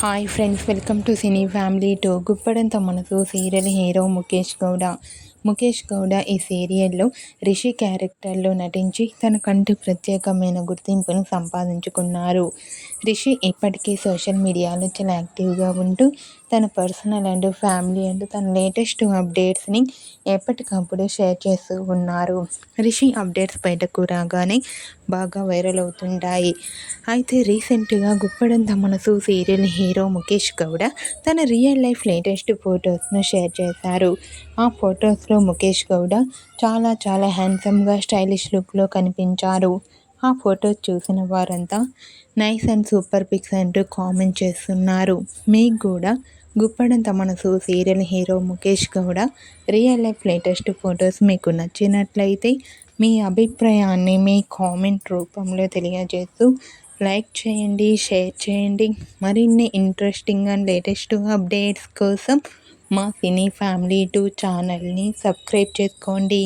Hi friends, welcome to cine family two. Guppedantha మనసు serial hero Mukesh Gowda. Mukesh Gowda ఈ సీరియల్లో రిషి క్యారెక్టర్లో నటించి తనకంటూ ప్రత్యేకమైన గుర్తింపును సంపాదించుకున్నారు. రిషి ఇప్పటికీ సోషల్ మీడియాలో చాలా యాక్టివ్గా ఉంటూ తన పర్సనల్ అండ్ ఫ్యామిలీ అండ్ తన లేటెస్ట్ అప్డేట్స్ని ఎప్పటికప్పుడు షేర్ చేస్తూ ఉన్నారు. రిషి అప్డేట్స్ బయటకు రాగానే బాగా వైరల్ అవుతుంటాయి. అయితే రీసెంట్గా గుప్పడంత మనసు సీరియల్ హీరో ముఖేష్ గౌడ తన రియల్ లైఫ్ లేటెస్ట్ ఫొటోస్ను షేర్ చేశారు. ఆ ఫొటోస్లో ముఖేష్ గౌడ చాలా హ్యాండ్సమ్గా స్టైలిష్ లుక్లో కనిపించారు. ఆ ఫొటోస్ చూసిన వారంతా నైస్ అండ్ సూపర్ పిక్స్ అంటూ కామెంట్ చేస్తున్నారు. మీకు కూడా గుప్పడంత మనసు serial hero Mukesh Gowda real life latest photos మీకు నచ్చినట్లయితే మీ అభిప్రాయాన్ని మీ కామెంట్ రూపంలో తెలియజేస్తూ లైక్ చేయండి, షేర్ చేయండి. మరిన్ని ఇంట్రెస్టింగ్ అండ్ లేటెస్ట్ అప్డేట్స్ కోసం మా సినీ ఫ్యామిలీ 2 ఛానల్ని సబ్స్క్రైబ్ చేసుకోండి.